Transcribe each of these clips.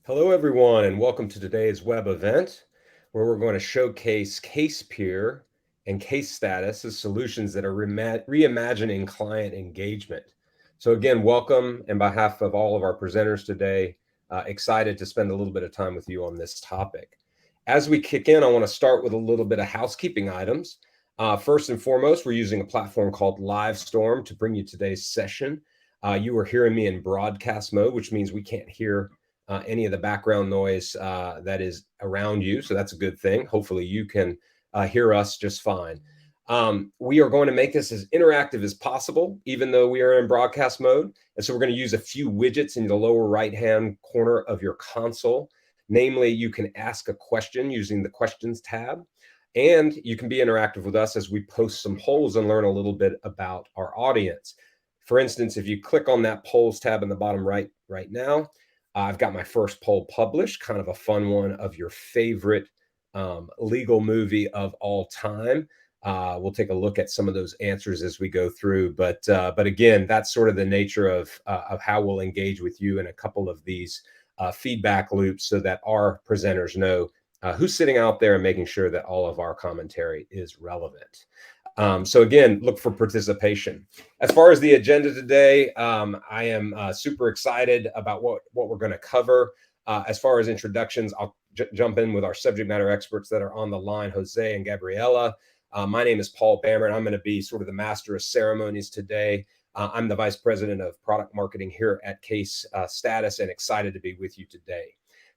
Hello, everyone, and welcome to today's web event where we're going to showcase CASEpeer and Case Status as solutions that are reimagining client engagement. So again, welcome, and on behalf of all of our presenters today, excited to spend a little bit of time with you on this topic. As we kick in, I want to start with a little bit of housekeeping items. First and foremost, we're using a platform called Livestorm to bring you today's session. You are hearing me in broadcast mode, which means we can't hear any of the background noise that is around you. So that's a good thing. Hopefully you can hear us just fine. We are going to make this as interactive as possible, even though we are in broadcast mode. And so we're going to use a few widgets in the lower right-hand corner of your console. Namely, you can ask a question using the questions tab, and you can be interactive with us as we post some polls and learn a little bit about our audience. For instance, if you click on that polls tab in the bottom right now, I've got my first poll published, kind of a fun one of your favorite legal movie of all time. We'll take a look at some of those answers as we go through. But again, that's sort of the nature of how we'll engage with you in a couple of these feedback loops so that our presenters know who's sitting out there and making sure that all of our commentary is relevant. So again, look for participation. As far as the agenda today, I am super excited about what we're going to cover. As far as introductions, I'll jump in with our subject matter experts that are on the line, Jose and Gabriela. My name is Paul Bammer, and I'm going to be sort of the master of ceremonies today. I'm the Vice President of Product Marketing here at Case Status, and excited to be with you today.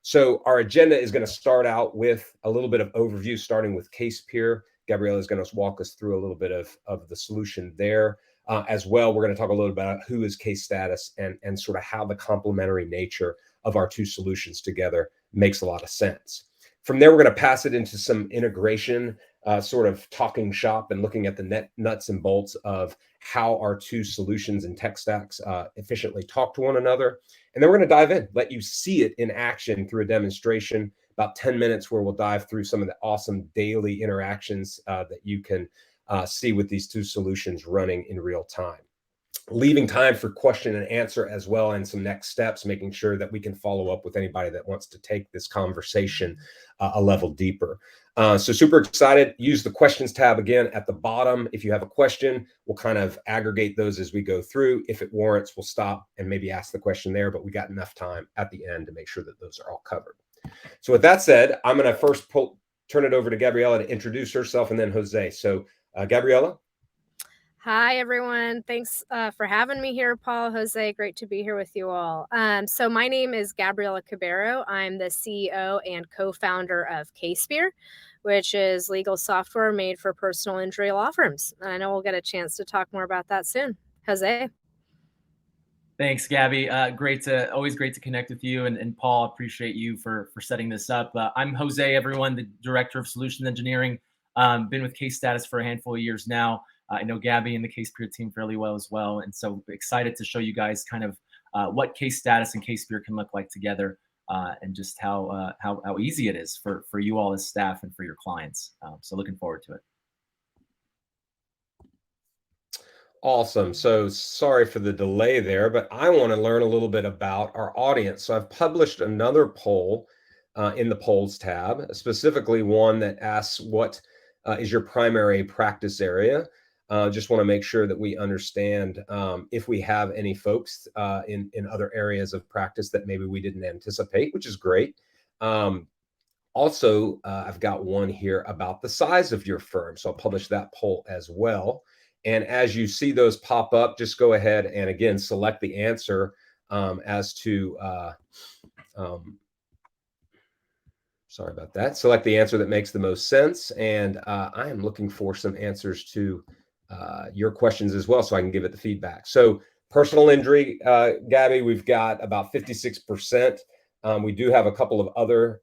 So our agenda is going to start out with a little bit of overview, starting with CASEpeer. Gabriela is going to walk us through a little bit of the solution there. As well, we're going to talk a little about who is Case Status and sort of how the complementary nature of our two solutions together makes a lot of sense. From there, we're going to pass it into some integration, sort of talking shop and looking at the nuts and bolts of how our two solutions and tech stacks efficiently talk to one another. And then we're going to dive in, let you see it in action through a demonstration, about 10 minutes where we'll dive through some of the awesome daily interactions that you can see with these two solutions running in real time. Leaving time for question and answer as well, and some next steps, making sure that we can follow up with anybody that wants to take this conversation a level deeper. So super excited. Use the questions tab again at the bottom. If you have a question, we'll kind of aggregate those as we go through. If it warrants, we'll stop and maybe ask the question there, but we got enough time at the end to make sure that those are all covered. So with that said, I'm going to first turn it over to Gabriela to introduce herself, and then Jose. So Gabriela. Hi, everyone. Thanks for having me here, Paul, Jose. Great to be here with you all. So my name is Gabriela Cabero. I'm the CEO and co-founder of CASEpeer, which is legal software made for personal injury law firms. I know we'll get a chance to talk more about that soon. Jose. Thanks, Gabby. Always great to connect with you. And Paul, appreciate you for setting this up. I'm Jose, everyone, the Director of Solutions Engineering. Been with Case Status for a handful of years now. I know Gabby and the CASEpeer team fairly well as well. And so excited to show you guys kind of what Case Status and CASEpeer can look like together, and just how easy it is for you all as staff and for your clients. So looking forward to it. Awesome. So sorry for the delay there, but I want to learn a little bit about our audience. So I've published another poll in the polls tab, specifically one that asks what is your primary practice area. Just want to make sure that we understand if we have any folks in other areas of practice that maybe we didn't anticipate, which is great. Also, I've got one here about the size of your firm. So I'll publish that poll as well. And as you see those pop up, just go ahead and again, select the answer as to, sorry about that. Select the answer that makes the most sense. And I am looking for some answers to your questions as well, so I can give it the feedback. So personal injury, Gabby, we've got about 56%. We do have a couple of other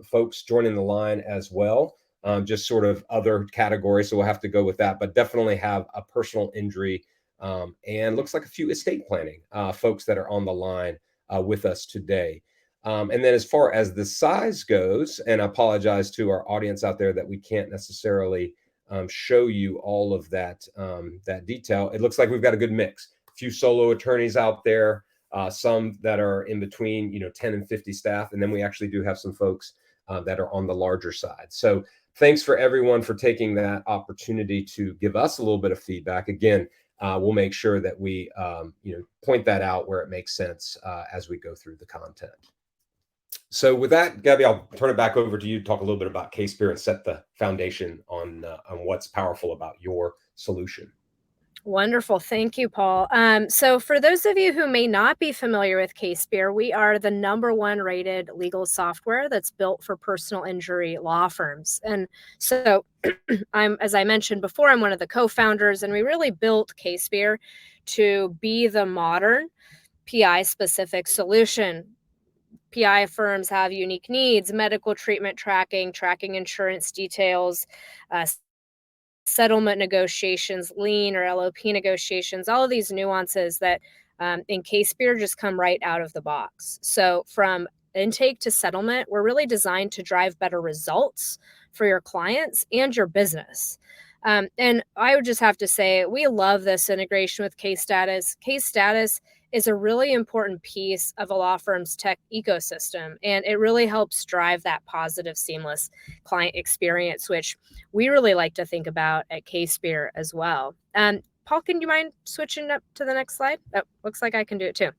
folks joining the line as well. Just sort of other categories, so we'll have to go with that, but definitely have a personal injury and looks like a few estate planning folks that are on the line with us today. And then as far as the size goes, and I apologize to our audience out there that we can't necessarily show you all of that detail. It looks like we've got a good mix. A few solo attorneys out there, some that are in between, 10 and 50 staff. And then we actually do have some folks that are on the larger side. So thanks for everyone for taking that opportunity to give us a little bit of feedback. Again, we'll make sure that we point that out where it makes sense as we go through the content. So with that, Gabby, I'll turn it back over to you to talk a little bit about CASEpeer and set the foundation on what's powerful about your solution. Wonderful. Thank you, Paul. So for those of you who may not be familiar with CASEpeer, we are the #1 rated legal software that's built for personal injury law firms. And so as I mentioned before, I'm one of the co-founders, and we really built CASEpeer to be the modern PI-specific solution. PI firms have unique needs: medical treatment tracking insurance details, settlement negotiations, lien or LOP negotiations, all of these nuances that in CASEpeer just come right out of the box. So from intake to settlement, we're really designed to drive better results for your clients and your business. And I would just have to say, we love this integration with Case Status. Case Status is a really important piece of a law firm's tech ecosystem, and it really helps drive that positive, seamless client experience, which we really like to think about at CASEpeer as well. Paul, can you mind switching up to the next slide? Oh, looks like I can do it too.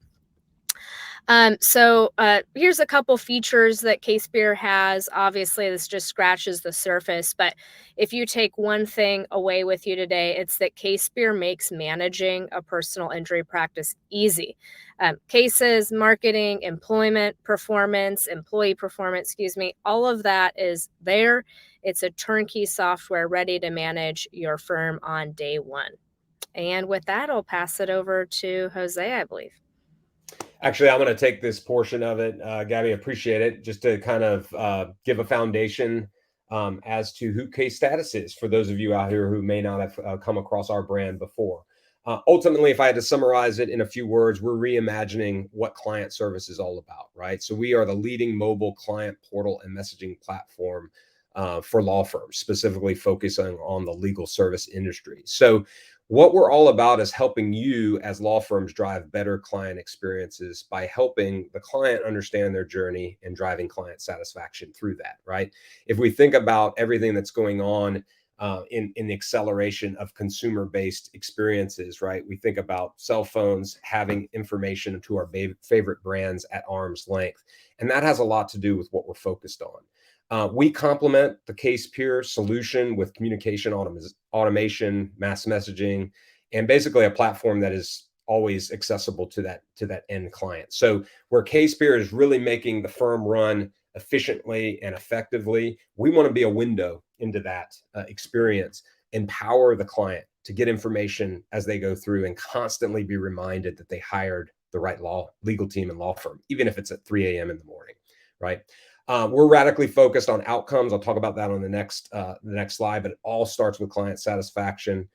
So here's a couple features that CASEpeer has. Obviously, this just scratches the surface, but if you take one thing away with you today, it's that CASEpeer makes managing a personal injury practice easy. Cases, marketing, employment performance, employee performance, all of that is there. It's a turnkey software ready to manage your firm on day one. And with that, I'll pass it over to Jose, I believe. Actually, I'm going to take this portion of it, Gabby, appreciate it, just to kind of give a foundation as to who Case Status is for those of you out here who may not have come across our brand before. Ultimately, if I had to summarize it in a few words, we're reimagining what client service is all about, right? So we are the leading mobile client portal and messaging platform for law firms, specifically focusing on the legal service industry. So what we're all about is helping you as law firms drive better client experiences by helping the client understand their journey and driving client satisfaction through that, right? If we think about everything that's going on in the acceleration of consumer-based experiences, right? We think about cell phones having information to our favorite brands at arm's length. And that has a lot to do with what we're focused on. We complement the CASEpeer solution with communication automation, mass messaging, and basically a platform that is always accessible to that end client. So where CASEpeer is really making the firm run efficiently and effectively, we want to be a window into that experience, empower the client to get information as they go through and constantly be reminded that they hired the right legal team and law firm, even if it's at 3 a.m. in the morning, right? We're radically focused on outcomes. I'll talk about that on the next slide, but it all starts with client satisfaction,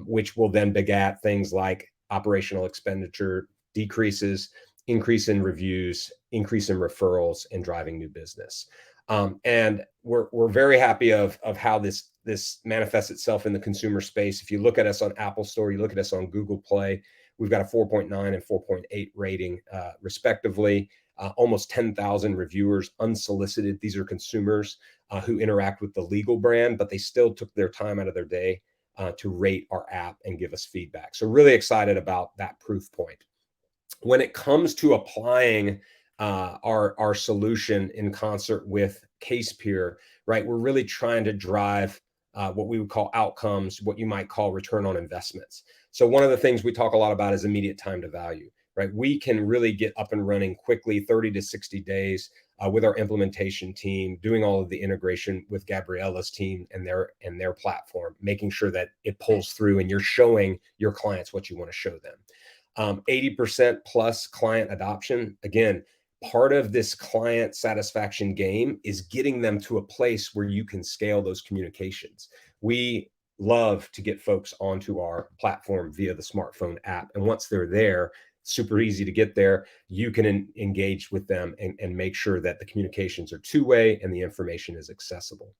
which will then beget things like operational expenditure decreases, increase in reviews, increase in referrals, and driving new business. And we're very happy of how this manifests itself in the consumer space. If you look at us on Apple Store, you look at us on Google Play, we've got a 4.9 and 4.8 rating, respectively. Almost 10,000 reviewers unsolicited. These are consumers who interact with the legal brand, but they still took their time out of their day to rate our app and give us feedback. So really excited about that proof point. When it comes to applying our solution in concert with CASEpeer, right, we're really trying to drive what we would call outcomes, what you might call return on investments. So one of the things we talk a lot about is immediate time to value. Right, we can really get up and running quickly, 30 to 60 days with our implementation team, doing all of the integration with Gabriella's team and their platform, making sure that it pulls through and you're showing your clients what you want to show them. 80% plus client adoption. Again, part of this client satisfaction game is getting them to a place where you can scale those communications. We love to get folks onto our platform via the smartphone app. And once they're there, super easy to get there. You can engage with them and make sure that the communications are two-way and the information is accessible.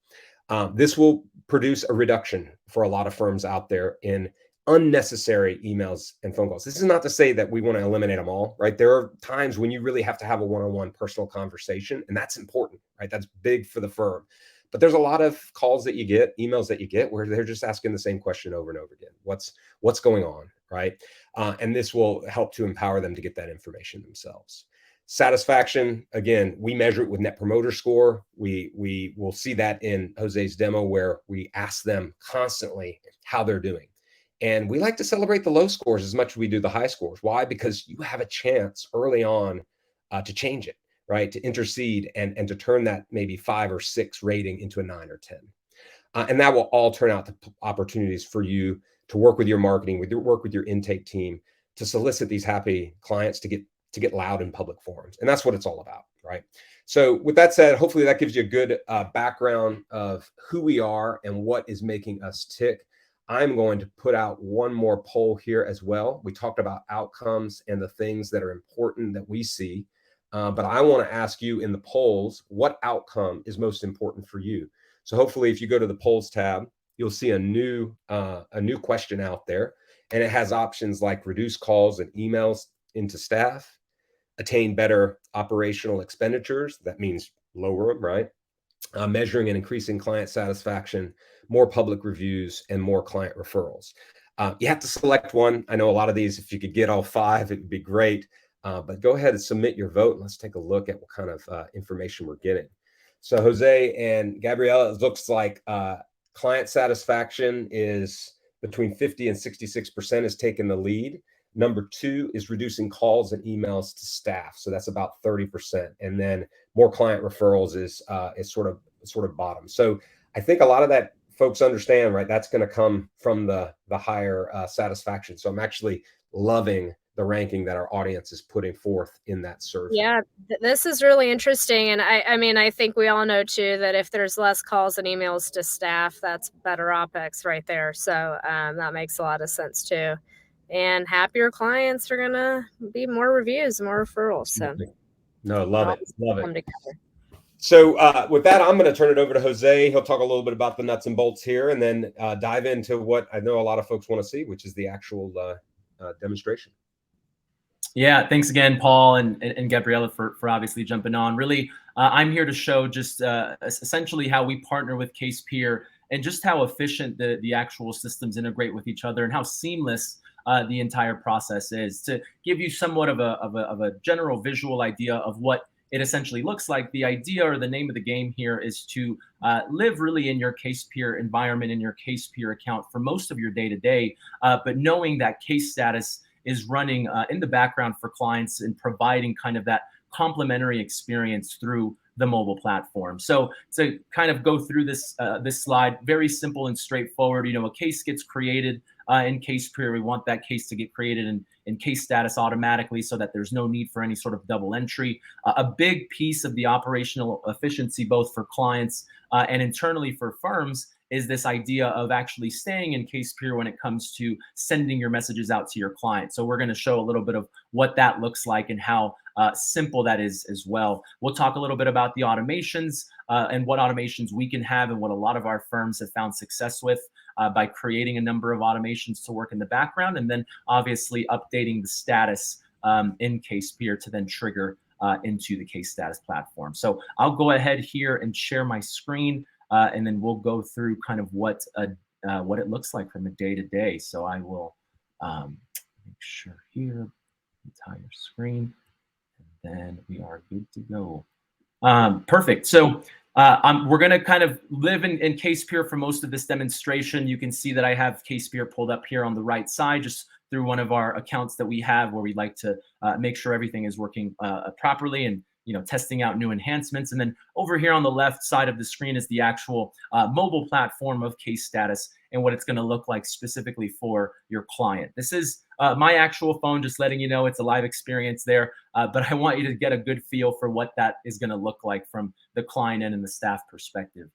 This will produce a reduction for a lot of firms out there in unnecessary emails and phone calls. This is not to say that we want to eliminate them all, right? There are times when you really have to have a one-on-one personal conversation, and that's important, right? That's big for the firm. But there's a lot of calls that you get, emails that you get, where they're just asking the same question over and over again. What's going on, right? And this will help to empower them to get that information themselves. Satisfaction, again, we measure it with Net Promoter Score. We will see that in Jose's demo, where we ask them constantly how they're doing. And we like to celebrate the low scores as much as we do the high scores. Why? Because you have a chance early on to change it, right? To intercede and to turn that maybe 5 or 6 rating into a 9 or 10. And that will all turn out to opportunities for you to work with your marketing, work with your intake team, to solicit these happy clients to get loud in public forums. And that's what it's all about, right? So with that said, hopefully that gives you a good background of who we are and what is making us tick. I'm going to put out one more poll here as well. We talked about outcomes and the things that are important that we see, but I want to ask you in the polls, what outcome is most important for you? So hopefully if you go to the polls tab, you'll see a new question out there, and it has options like reduce calls and emails into staff, attain better operational expenditures. That means lower them, right? Measuring and increasing client satisfaction, more public reviews, and more client referrals. You have to select one. I know a lot of these, if you could get all 5, it would be great. But go ahead and submit your vote, and let's take a look at what kind of information we're getting. So Jose and Gabriella, it looks like client satisfaction is between 50 and 66% is taking the lead. Number 2 is reducing calls and emails to staff. So that's about 30%. And then more client referrals is sort of bottom. So I think a lot of that folks understand, right? That's going to come from the higher satisfaction. So I'm actually loving the ranking that our audience is putting forth in that survey. Yeah, this is really interesting. And I mean, I think we all know too, that if there's less calls and emails to staff, that's better OpEx right there. So that makes a lot of sense too. And happier clients are going to be more reviews, more referrals. So no, love it. Together. So with that, I'm going to turn it over to Jose. He'll talk a little bit about the nuts and bolts here, and then dive into what I know a lot of folks want to see, which is the actual demonstration. Yeah, thanks again, Paul and Gabriella for obviously jumping on. Really, I'm here to show just essentially how we partner with CASEpeer and just how efficient the actual systems integrate with each other and how seamless the entire process is. To give you somewhat of a general visual idea of what it essentially looks like, the idea or the name of the game here is to live really in your CASEpeer environment, in your CASEpeer account for most of your day-to-day, but knowing that case status is running in the background for clients and providing kind of that complementary experience through the mobile platform. So to kind of go through this slide, very simple and straightforward. You know, a case gets created in CASEpeer. We want that case to get created in case status automatically so that there's no need for any sort of double entry. A big piece of the operational efficiency, both for clients and internally for firms, is this idea of actually staying in CASEpeer when it comes to sending your messages out to your client. So we're going to show a little bit of what that looks like and how simple that is as well. We'll talk a little bit about the automations and what automations we can have and what a lot of our firms have found success with by creating a number of automations to work in the background, and then obviously updating the status in CASEpeer to then trigger into the case status platform. So I'll go ahead here and share my screen. And then we'll go through kind of what it looks like from a day-to-day. So I will make sure here, entire screen, and then we are good to go. Perfect. So we're going to kind of live in CASEpeer for most of this demonstration. You can see that I have CASEpeer pulled up here on the right side, just through one of our accounts that we have where we like to make sure everything is working properly and testing out new enhancements. And then over here on the left side of the screen is the actual mobile platform of case status and what it's going to look like specifically for your client. This is my actual phone, just letting you know it's a live experience there. But I want you to get a good feel for what that is going to look like from the client end and the staff perspective.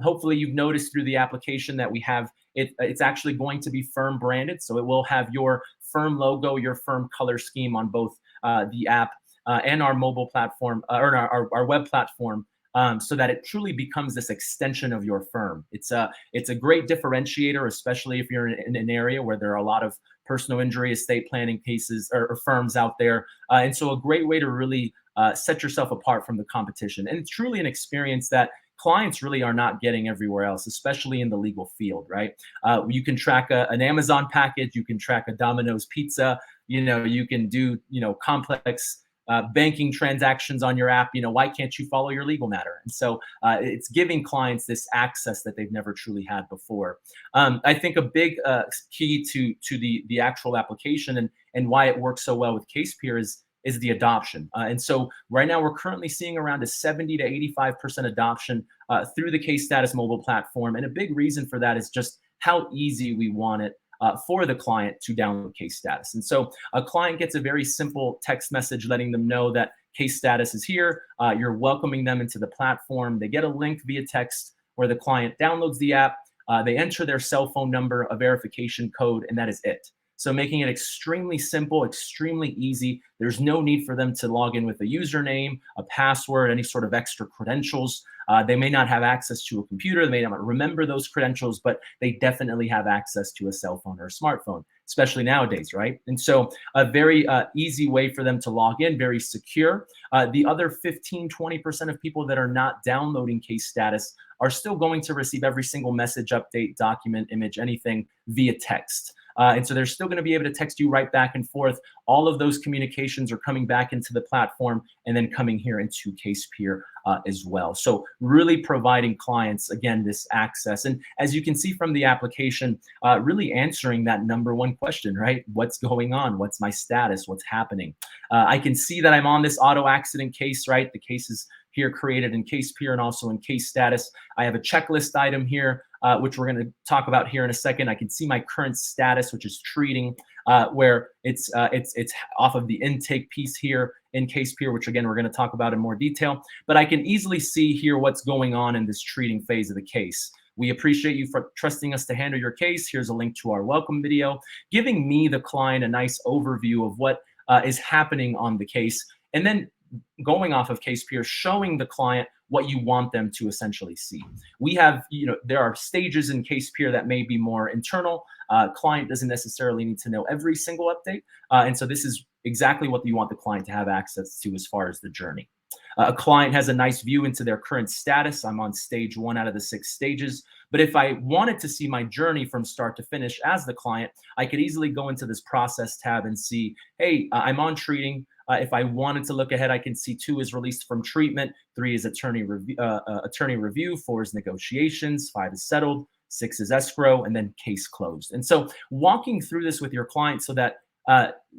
Hopefully you've noticed through the application that we have it's actually going to be firm branded. So it will have your firm logo, your firm color scheme on both the app and our mobile platform or our web platform so that it truly becomes this extension of your firm. It's a great differentiator, especially if you're in an area where there are a lot of personal injury, estate planning cases or firms out there. And so a great way to really set yourself apart from the competition. And it's truly an experience that clients really are not getting everywhere else, especially in the legal field, right? You can track an Amazon package, you can track a Domino's pizza, you can do, complex banking transactions on your app. Why can't you follow your legal matter? And so it's giving clients this access that they've never truly had before. I think a big key to the actual application and why it works so well with CASEpeer is the adoption. And so right now we're currently seeing around a 70 to 85% adoption through the Case Status mobile platform. And a big reason for that is just how easy we want it for the client to download Case Status. And so a client gets a very simple text message letting them know that Case Status is here. You're welcoming them into the platform. They get a link via text where the client downloads the app. They enter their cell phone number, a verification code, and that is it. So making it extremely simple, extremely easy. There's no need for them to log in with a username, a password, any sort of extra credentials. They may not have access to a computer. They may not remember those credentials, but they definitely have access to a cell phone or a smartphone, especially nowadays, right? And so a very easy way for them to log in, very secure. The other 15, 20% of people that are not downloading Case Status are still going to receive every single message, update, document, image, anything via text. And so they're still going to be able to text you right back and forth. All of those communications are coming back into the platform and then coming here into CASEpeer as well. So really providing clients, again, this access. And as you can see from the application, really answering that number one question, right? What's going on? What's my status? What's happening? I can see that I'm on this auto accident case, right? The case is here created in CASEpeer and also in Case Status. I have a checklist item here, which we're going to talk about here in a second. I can see my current status, which is treating, where it's off of the intake piece here in CASEpeer, which again, we're going to talk about in more detail. But I can easily see here what's going on in this treating phase of the case. We appreciate you for trusting us to handle your case. Here's a link to our welcome video, giving me, the client, a nice overview of what is happening on the case. And then going off of CASEpeer, showing the client what you want them to essentially see. We have, there are stages in CASEpeer that may be more internal. Client doesn't necessarily need to know every single update. And so this is exactly what you want the client to have access to as far as the journey. A client has a nice view into their current status. I'm on stage 1 out of the 6 stages. But if I wanted to see my journey from start to finish as the client, I could easily go into this process tab and see, hey, I'm on treating. If I wanted to look ahead, I can see 2 is released from treatment, 3 is attorney review, 4 is negotiations, 5 is settled, 6 is escrow, and then case closed. And so walking through this with your client so that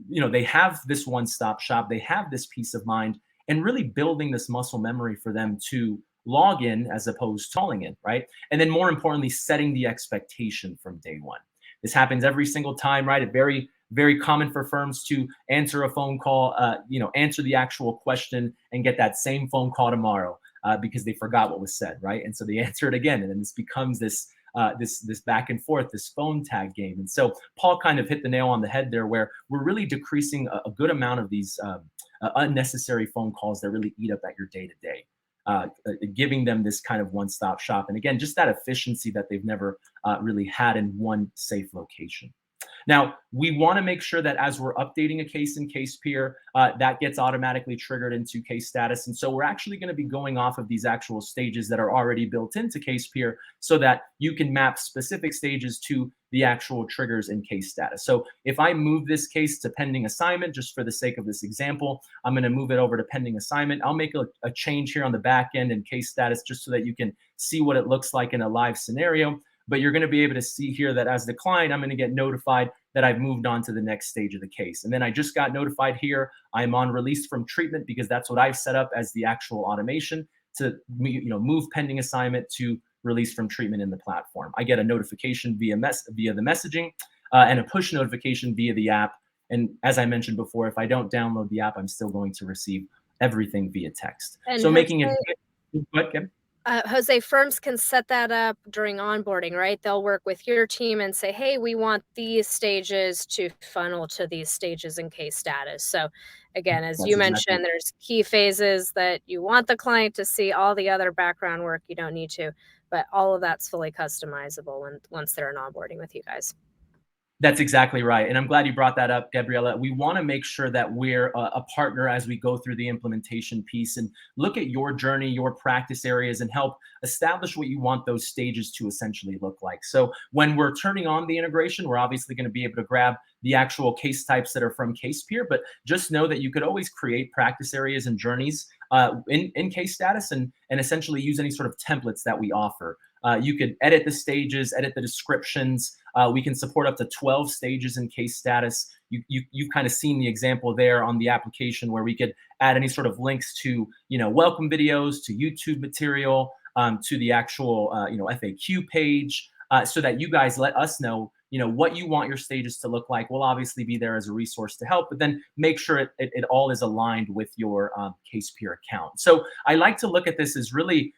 they have this one-stop shop, they have this peace of mind, and really building this muscle memory for them to log in as opposed to calling in, right? And then more importantly, setting the expectation from day one. This happens every single time, right? It very common for firms to answer a phone call, answer the actual question and get that same phone call tomorrow because they forgot what was said, right? And so they answer it again, and then this becomes this back and forth, this phone tag game. And so Paul kind of hit the nail on the head there, where we're really decreasing a good amount of these unnecessary phone calls that really eat up at your day-to-day. Giving them this kind of one-stop shop. And again, just that efficiency that they've never really had in one safe location. Now, we want to make sure that as we're updating a case in CASEpeer, that gets automatically triggered into Case Status. And so we're actually going to be going off of these actual stages that are already built into CASEpeer so that you can map specific stages to the actual triggers in Case Status. So if I move this case to pending assignment, just for the sake of this example, I'm going to move it over to pending assignment. I'll make a change here on the back end in Case Status just so that you can see what it looks like in a live scenario. But you're going to be able to see here that as the client, I'm going to get notified that I've moved on to the next stage of the case. And then I just got notified here, I'm on release from treatment because that's what I've set up as the actual automation to move pending assignment to release from treatment in the platform. I get a notification via the messaging and a push notification via the app. And as I mentioned before, if I don't download the app, I'm still going to receive everything via text. And so making it. Jose, firms can set that up during onboarding, right? They'll work with your team and say, hey, we want these stages to funnel to these stages in case status. So again, as you mentioned, there's key phases that you want the client to see. All the other background work you don't need to, but all of that's fully customizable once they're in onboarding with you guys. That's exactly right. And I'm glad you brought that up, Gabriella. We want to make sure that we're a partner as we go through the implementation piece and look at your journey, your practice areas, and help establish what you want those stages to essentially look like. So when we're turning on the integration, we're obviously going to be able to grab the actual case types that are from CASEpeer, but just know that you could always create practice areas and journeys in case status and essentially use any sort of templates that we offer. You could edit the stages, edit the descriptions. We can support up to 12 stages in case status. You've kind of seen the example there on the application where we could add any sort of links to, welcome videos, to YouTube material, to the actual, FAQ page, so that you guys let us know, what you want your stages to look like. We'll obviously be there as a resource to help, but then make sure it all is aligned with your CASEpeer account. So I like to look at this as really,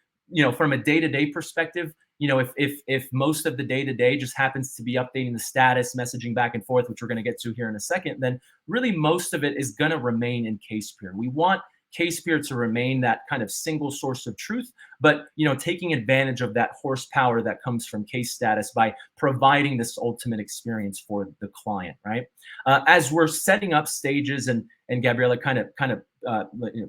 from a day-to-day perspective, if most of the day-to-day just happens to be updating the status, messaging back and forth, which we're going to get to here in a second, then really most of it is going to remain in CASEpeer. We want CASEpeer to remain that kind of single source of truth, but taking advantage of that horsepower that comes from case status by providing this ultimate experience for the client, right? As we're setting up stages, and Gabriella kind of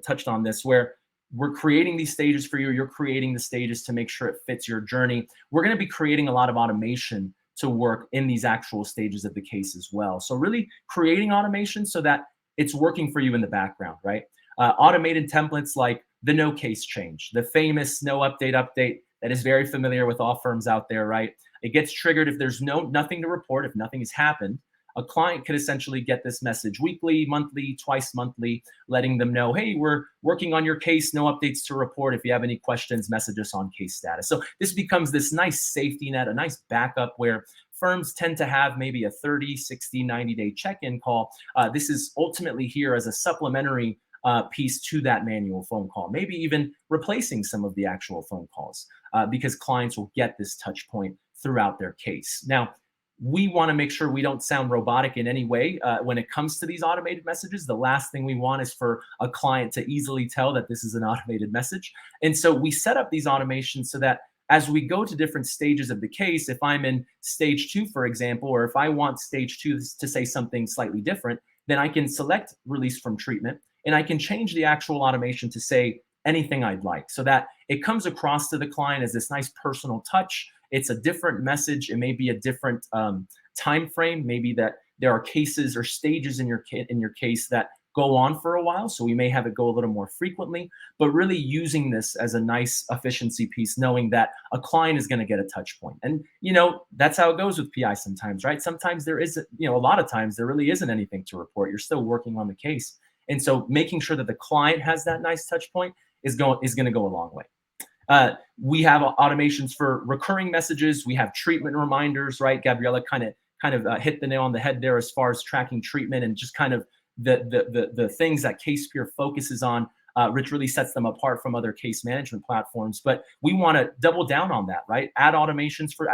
touched on this, where we're creating these stages for you, you're creating the stages to make sure it fits your journey. We're going to be creating a lot of automation to work in these actual stages of the case as well. So really creating automation so that it's working for you in the background, right? Automated templates like the no case change, the famous no update that is very familiar with all firms out there, right? It gets triggered if there's nothing to report, if nothing has happened. A client could essentially get this message weekly, monthly, twice monthly, letting them know, hey, we're working on your case, no updates to report. If you have any questions, message us on case status. So this becomes this nice safety net, a nice backup where firms tend to have maybe a 30, 60, 90-day check-in call. This is ultimately here as a supplementary piece to that manual phone call, maybe even replacing some of the actual phone calls because clients will get this touch point throughout their case. Now, we want to make sure we don't sound robotic in any way when it comes to these automated messages. The last thing we want is for a client to easily tell that this is an automated message. And so we set up these automations so that as we go to different stages of the case, if I'm in stage 2, for example, or if I want stage 2 to say something slightly different, then I can select release from treatment and I can change the actual automation to say anything I'd like so that it comes across to the client as this nice personal touch. It's a different message. It may be a different time frame. Maybe that there are cases or stages in your case that go on for a while. So we may have it go a little more frequently, but really using this as a nice efficiency piece, knowing that a client is going to get a touch point. And, that's how it goes with PI sometimes, right? Sometimes there isn't, a lot of times there really isn't anything to report. You're still working on the case. And so making sure that the client has that nice touch point is going to go a long way. We have automations for recurring messages. We have treatment reminders, right? Gabriella kind of hit the nail on the head there as far as tracking treatment and just kind of the things that CASEpeer focuses on, which really sets them apart from other case management platforms. But we want to double down on that, right? Add automations for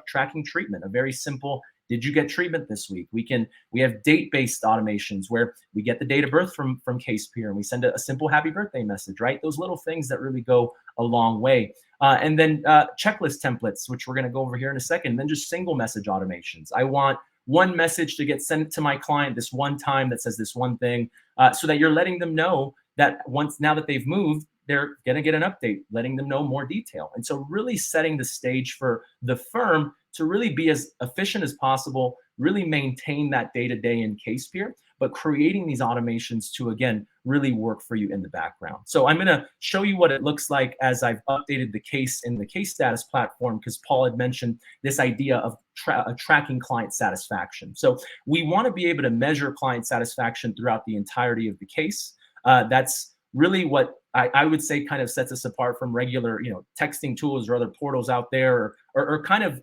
tracking treatment. A very simple, did you get treatment this week? We have date-based automations where we get the date of birth from CASEpeer and we send a simple happy birthday message, right? Those little things that really go a long way. And then checklist templates, which we're going to go over here in a second. And then just single message automations. I want one message to get sent to my client this one time that says this one thing, so that you're letting them know that now that they've moved, they're going to get an update, letting them know more detail. And so really setting the stage for the firm to really be as efficient as possible, really maintain that day-to-day in CASEpeer, but creating these automations to, again, really work for you in the background. So I'm going to show you what it looks like as I've updated the case in the case status platform, because Paul had mentioned this idea of tracking client satisfaction. So we want to be able to measure client satisfaction throughout the entirety of the case. That's really what I would say kind of sets us apart from regular, texting tools or other portals out there, or kind of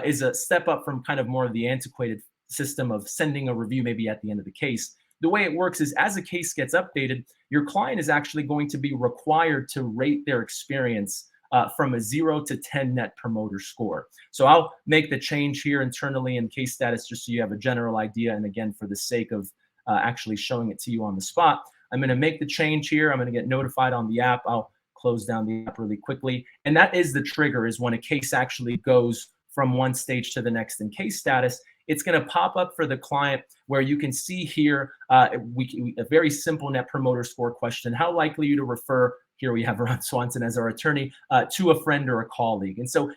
is a step up from kind of more of the antiquated system of sending a review maybe at the end of the case. The way it works is as a case gets updated, your client is actually going to be required to rate their experience from a 0 to 10 net promoter score. So I'll make the change here internally in case status just so you have a general idea. And again, for the sake of actually showing it to you on the spot, I'm going to make the change here. I'm going to get notified on the app. I'll close down the app really quickly. And that is the trigger, is when a case actually goes from one stage to the next in case status. It's going to pop up for the client where you can see here a very simple net promoter score question. How likely are you to refer, here we have Ron Swanson as our attorney, to a friend or a colleague? And so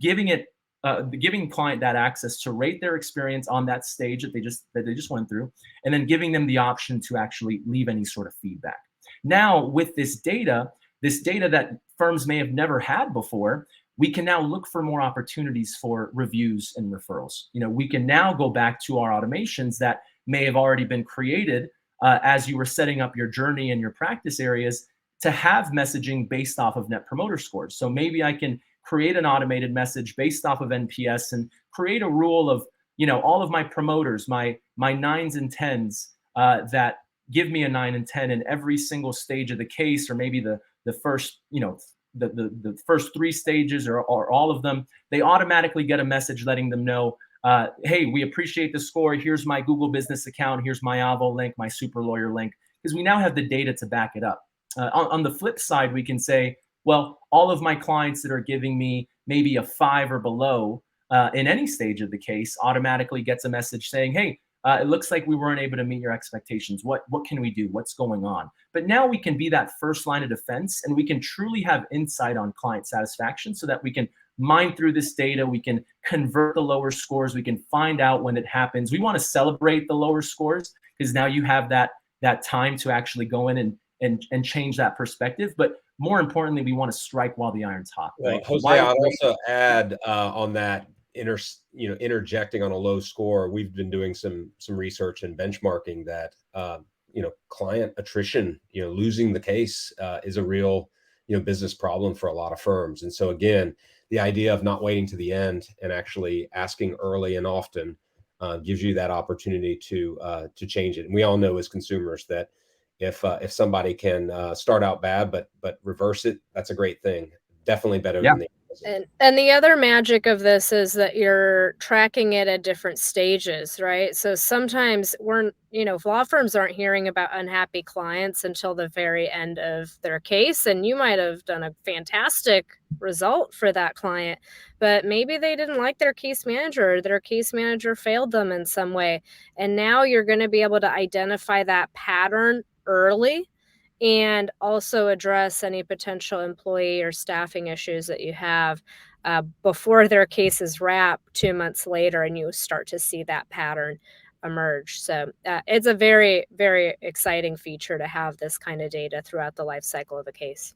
giving client that access to rate their experience on that stage that they just went through, and then giving them the option to actually leave any sort of feedback. Now, with this data that firms may have never had before, we can now look for more opportunities for reviews and referrals. We can now go back to our automations that may have already been created as you were setting up your journey and your practice areas to have messaging based off of net promoter scores. So maybe I can create an automated message based off of NPS and create a rule of, all of my promoters, my 9s and 10s that give me a 9 and 10 in every single stage of the case, or maybe the first, the first 3 stages or all of them. They automatically get a message letting them know, hey, we appreciate the score. Here's my Google business account. Here's my Avo link, my super lawyer link, because we now have the data to back it up. On the flip side, we can say, well, all of my clients that are giving me maybe a 5 or below in any stage of the case automatically gets a message saying, hey, it looks like we weren't able to meet your expectations. What can we do? What's going on? But now we can be that first line of defense, and we can truly have insight on client satisfaction so that we can mine through this data. We can convert the lower scores. We can find out when it happens. We want to celebrate the lower scores because now you have that time to actually go in and change that perspective. But more importantly, we want to strike while the iron's hot. Right? Jose, I'd also add on that, interjecting on a low score. We've been doing some research and benchmarking that client attrition, losing the case is a real business problem for a lot of firms. And so again, the idea of not waiting to the end and actually asking early and often gives you that opportunity to change it. And we all know as consumers that if somebody can start out bad but reverse it, that's a great thing. Definitely better than the And the other magic of this is that you're tracking it at different stages, right? So sometimes law firms aren't hearing about unhappy clients until the very end of their case. And you might have done a fantastic result for that client, but maybe they didn't like their case manager, or their case manager failed them in some way. And now you're going to be able to identify that pattern early and also address any potential employee or staffing issues that you have before their case is wrapped 2 months later, and you start to see that pattern emerge. So it's a very, very exciting feature to have this kind of data throughout the life cycle of a case.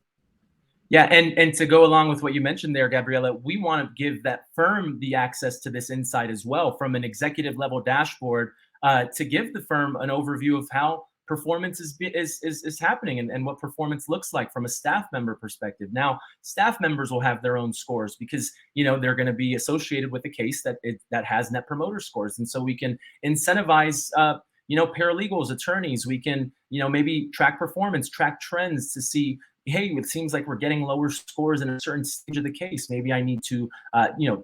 Yeah, and to go along with what you mentioned there, Gabriella, we want to give that firm the access to this insight as well from an executive level dashboard to give the firm an overview of how performance is happening and what performance looks like from a staff member perspective. Now, staff members will have their own scores because they're going to be associated with a case that has net promoter scores, and so we can incentivize paralegals, attorneys. We can maybe track performance, track trends to see, hey, it seems like we're getting lower scores in a certain stage of the case. Maybe I need to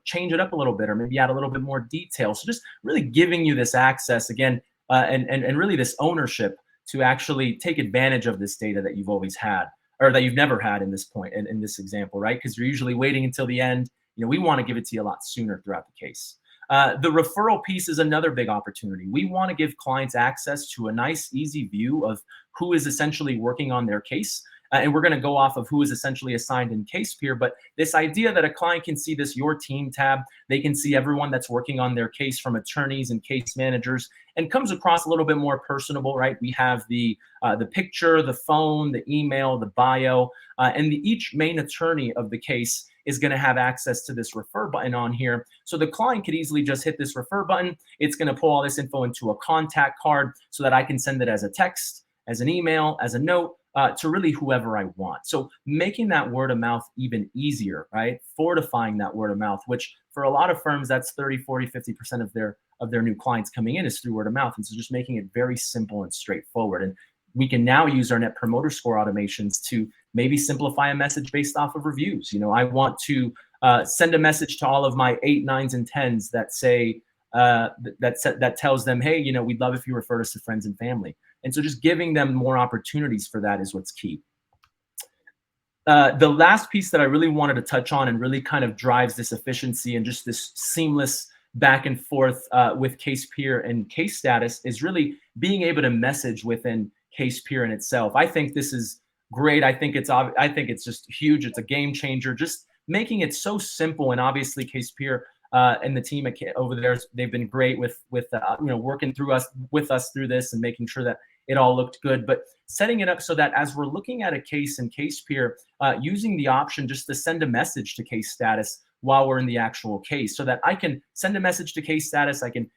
change it up a little bit, or maybe add a little bit more detail. So just really giving you this access again, and really this ownership to actually take advantage of this data that you've always had, or that you've never had in this point, in this example, right? Because you're usually waiting until the end. We want to give it to you a lot sooner throughout the case. The referral piece is another big opportunity. We want to give clients access to a nice, easy view of who is essentially working on their case. And we're going to go off of who is essentially assigned in CASEpeer. But this idea that a client can see this Your Team tab, they can see everyone that's working on their case from attorneys and case managers, and comes across a little bit more personable, right? We have the picture, the phone, the email, the bio, and each main attorney of the case is going to have access to this refer button on here. So the client could easily just hit this refer button. It's going to pull all this info into a contact card so that I can send it as a text, as an email, as a note, to really whoever I want. So making that word of mouth even easier, right? Fortifying that word of mouth, which for a lot of firms, that's 30, 40, 50% of their new clients coming in is through word of mouth. And so just making it very simple and straightforward. And we can now use our net promoter score automations to maybe simplify a message based off of reviews. I want to send a message to all of my 8, 9s, and 10s that say, that tells them, hey, we'd love if you refer us to friends and family. And so just giving them more opportunities for that is what's key. The last piece that I really wanted to touch on and really kind of drives this efficiency and just this seamless back and forth with CASEpeer and case status is really being able to message within CASEpeer in itself. I think this is great. I think it's just huge. It's a game changer. Just making it so simple. And obviously CASEpeer and the team over there, they've been great with working with us through this and making sure that it all looked good. But setting it up so that as we're looking at a case in CASEpeer, using the option just to send a message to case status while we're in the actual case, so that I can send a message to case status. I can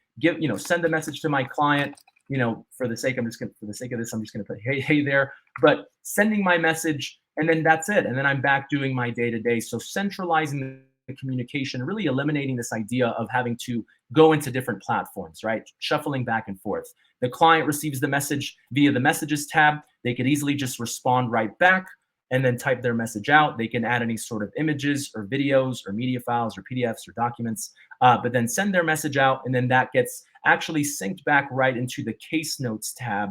send a message to my client. For the sake of this, I'm just gonna put hey there. But sending my message, and then that's it. And then I'm back doing my day-to-day. So centralizing the communication, really eliminating this idea of having to go into different platforms, right? Shuffling back and forth. The client receives the message via the messages tab. They could easily just respond right back and then type their message out. They can add any sort of images or videos or media files or PDFs or documents, but then send their message out, and then that gets actually synced back right into the case notes tab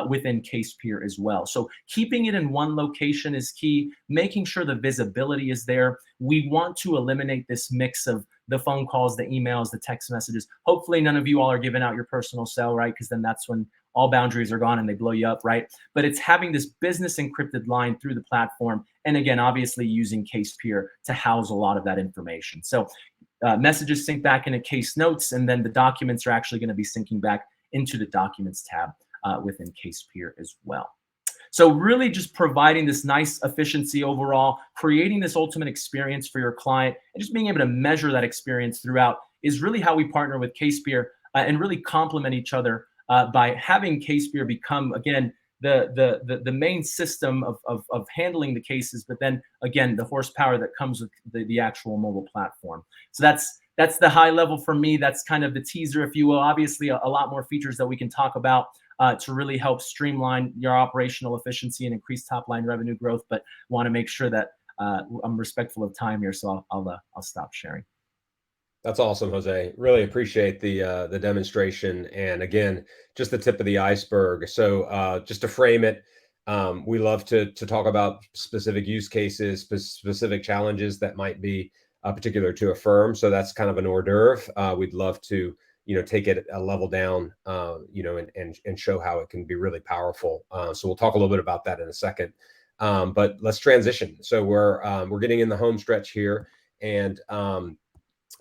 within CASEpeer as well. So keeping it in one location is key, making sure the visibility is there. We want to eliminate this mix of the phone calls, the emails, the text messages. Hopefully none of you all are giving out your personal cell, right? Because then that's when all boundaries are gone and they blow you up, right? But it's having this business encrypted line through the platform. And again, obviously using CASEpeer to house a lot of that information. So messages sync back into case notes, and then the documents are actually going to be syncing back into the documents tab within CASEpeer as well. So really just providing this nice efficiency overall, creating this ultimate experience for your client, and just being able to measure that experience throughout is really how we partner with CASEpeer and really complement each other by having CASEpeer become, again, the main system of handling the cases, but then again, the horsepower that comes with the actual mobile platform. So that's the high level for me. That's kind of the teaser, if you will. Obviously, a lot more features that we can talk about to really help streamline your operational efficiency and increase top line revenue growth, but want to make sure that I'm respectful of time here, so I'll stop sharing. That's awesome, Jose. Really appreciate the demonstration, and again, just the tip of the iceberg. So just to frame it, we love to talk about specific use cases, specific challenges that might be particular to a firm. So that's kind of an hors d'oeuvre. We'd love to take it a level down, and show how it can be really powerful. So we'll talk a little bit about that in a second. But let's transition. So we're getting in the home stretch here, and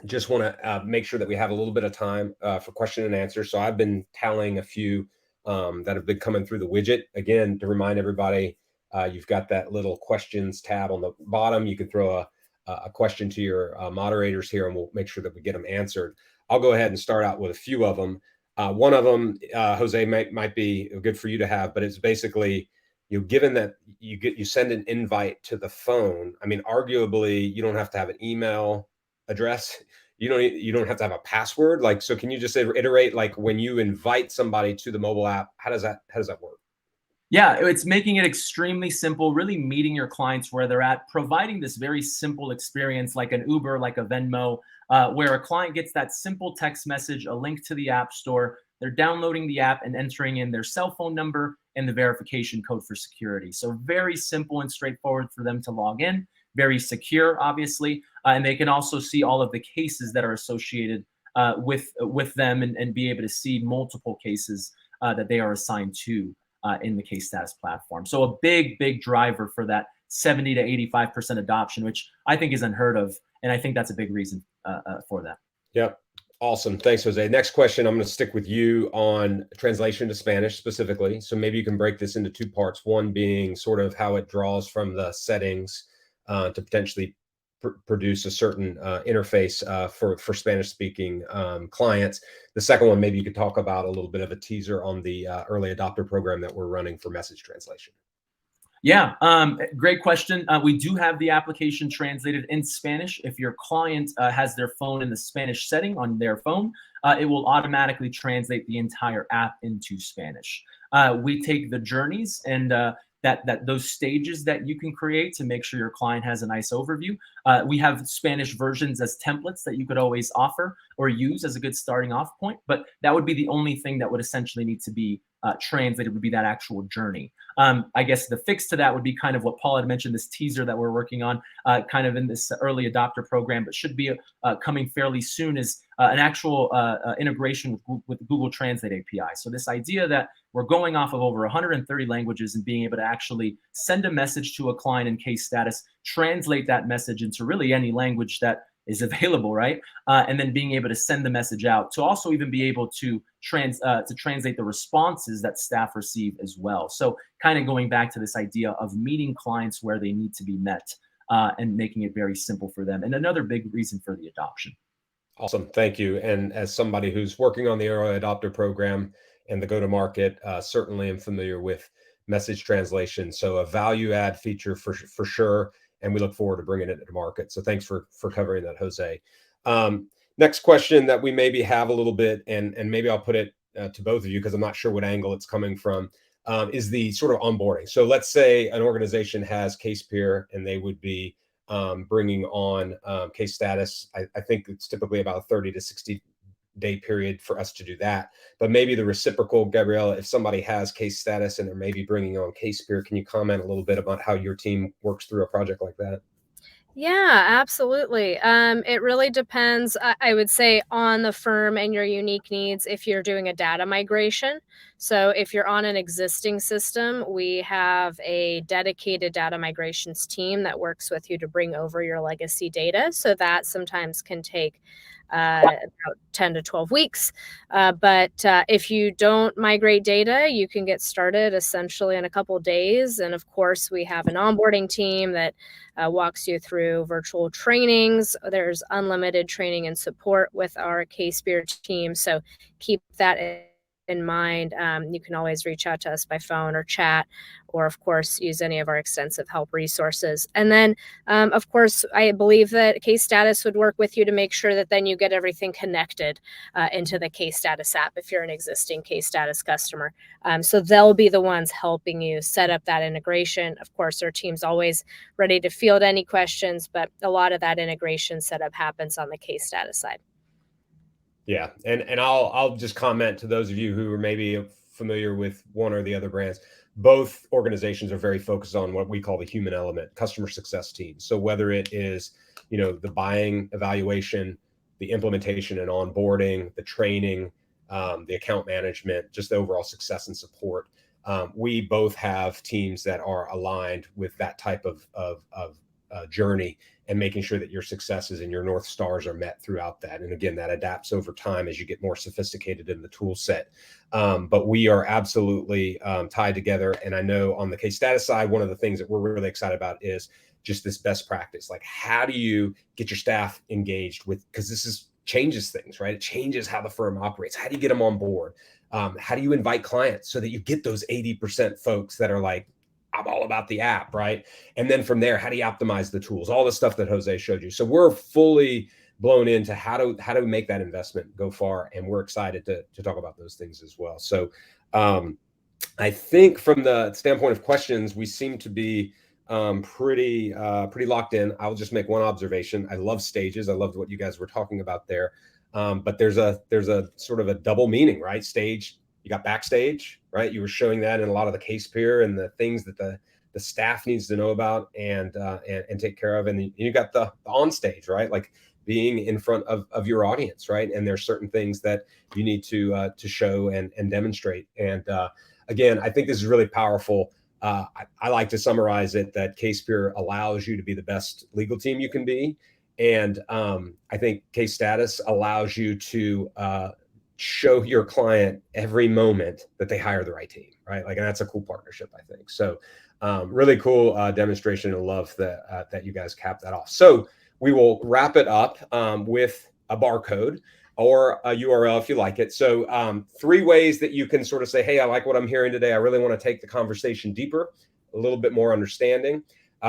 just want to make sure that we have a little bit of time for question and answer. So I've been tallying a few that have been coming through the widget. Again, to remind everybody, you've got that little questions tab on the bottom. You can throw a question to your moderators here, and we'll make sure that we get them answered. I'll go ahead and start out with a few of them. One of them, Jose, might be good for you to have, but it's basically, given that you send an invite to the phone. I mean, arguably, you don't have to have an email address. You don't have to have a password. So can you just iterate, when you invite somebody to the mobile app, how does that work? Yeah, it's making it extremely simple, really meeting your clients where they're at, providing this very simple experience like an Uber, like a Venmo, where a client gets that simple text message, a link to the app store. They're downloading the app and entering in their cell phone number and the verification code for security. So very simple and straightforward for them to log in. Very secure, obviously, and they can also see all of the cases that are associated with them and be able to see multiple cases that they are assigned to in the case status platform. So a big driver for that 70 to 85% adoption, which I think is unheard of, and I think that's a big reason for that. Yep. Awesome. Thanks, Jose. Next question, I'm going to stick with you on translation to Spanish specifically. So maybe you can break this into two parts. One being sort of how it draws from the settings to potentially produce a certain interface for Spanish-speaking clients. The second one, maybe you could talk about a little bit of a teaser on the early adopter program that we're running for message translation. Yeah, great question. We do have the application translated in Spanish. If your client has their phone in the Spanish setting on their phone, it will automatically translate the entire app into Spanish. We take the journeys and those stages that you can create to make sure your client has a nice overview. We have Spanish versions as templates that you could always offer or use as a good starting off point, but that would be the only thing that would essentially need to be translated, would be that actual journey. I guess the fix to that would be kind of what Paul had mentioned, this teaser that we're working on kind of in this early adopter program, but should be coming fairly soon, is an actual integration with Google Translate API. So this idea that we're going off of over 130 languages and being able to actually send a message to a client in case status, translate that message into really any language that is available, right? And then being able to send the message out to also even be able to translate the responses that staff receive as well. So kind of going back to this idea of meeting clients where they need to be met and making it very simple for them. And another big reason for the adoption. Awesome. Thank you. And as somebody who's working on the early adopter program and the go-to-market, certainly am familiar with message translation. So a value add feature for sure. And we look forward to bringing it to market. So thanks for covering that, Jose. Next question that we maybe have a little bit, and maybe I'll put it to both of you because I'm not sure what angle it's coming from, is the sort of onboarding. So let's say an organization has CASEpeer and they would be bringing on case status. I think it's typically about a 30 to 60 day period for us to do that. But maybe the reciprocal, Gabriella, if somebody has case status and they're maybe bringing on CASEpeer, can you comment a little bit about how your team works through a project like that? Yeah, absolutely. It really depends, I would say, on the firm and your unique needs if you're doing a data migration. So if you're on an existing system, we have a dedicated data migrations team that works with you to bring over your legacy data. So that sometimes can take about 10 to 12 weeks. But if you don't migrate data, you can get started essentially in a couple of days. And of course, we have an onboarding team that walks you through virtual trainings. There's unlimited training and support with our CASEpeer team. So keep that in mind. You can always reach out to us by phone or chat, or of course, use any of our extensive help resources. And then, of course, I believe that case status would work with you to make sure that then you get everything connected into the case status app if you're an existing case status customer. So they'll be the ones helping you set up that integration. Of course, our team's always ready to field any questions, but a lot of that integration setup happens on the case status side. Yeah, and I'll just comment to those of you who are maybe familiar with one or the other brands. Both organizations are very focused on what we call the human element, customer success team. So whether it is, the buying evaluation, the implementation and onboarding, the training, the account management, just the overall success and support, we both have teams that are aligned with that type of journey and making sure that your successes and your North Stars are met throughout that. And again, that adapts over time as you get more sophisticated in the tool set. But we are absolutely tied together. And I know on the case status side, one of the things that we're really excited about is just this best practice. Like, how do you get your staff engaged with, because this changes things, right? It changes how the firm operates. How do you get them on board? How do you invite clients so that you get those 80% folks that are like, I'm all about the app, right? And then from there, how do you optimize the tools? All the stuff that Jose showed you. So we're fully blown into how do we make that investment go far, and we're excited to talk about those things as well. So I think from the standpoint of questions, we seem to be pretty locked in. I'll just make one observation. I love stages. I loved what you guys were talking about there. But there's a sort of a double meaning, right? Stage. You got backstage, right? You were showing that in a lot of the CASEpeer and the things that the staff needs to know about and take care of. And you got the on stage, right? Like being in front of your audience, right? And there's certain things that you need to show and demonstrate. And again, I think this is really powerful. I like to summarize it that CASEpeer allows you to be the best legal team you can be. And I think case status allows you to show your client every moment that they hire the right team, right? Like, and that's a cool partnership, I think. So really cool demonstration, and love that you guys capped that off. So we will wrap it up with a barcode or a URL if you like it. So 3 ways that you can sort of say, hey, I like what I'm hearing today. I really want to take the conversation deeper, a little bit more understanding.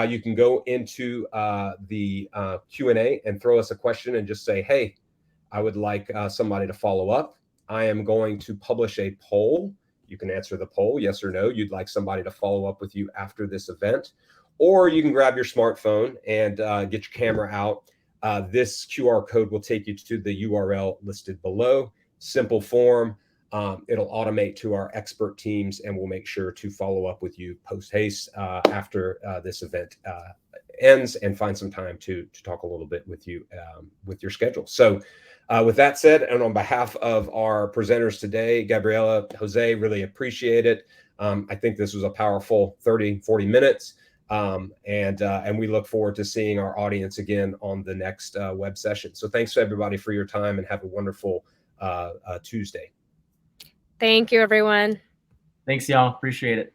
You can go into the Q&A and throw us a question and just say, hey, I would like somebody to follow up. I am going to publish a poll You can answer the poll, yes or no. You'd like somebody to follow up with you after this event, or you can grab your smartphone and get your camera out. This QR code will take you to the URL listed below. Simple form. It'll automate to our expert teams, and we'll make sure to follow up with you post haste after this event ends, and find some time to talk a little bit with you with your schedule. So with that said, and on behalf of our presenters today, Gabriela, Jose, really appreciate it. I think this was a powerful 30-40 minutes. And we look forward to seeing our audience again on the next web session. So thanks to everybody for your time, and have a wonderful Tuesday. Thank you, everyone. Thanks, y'all. Appreciate it.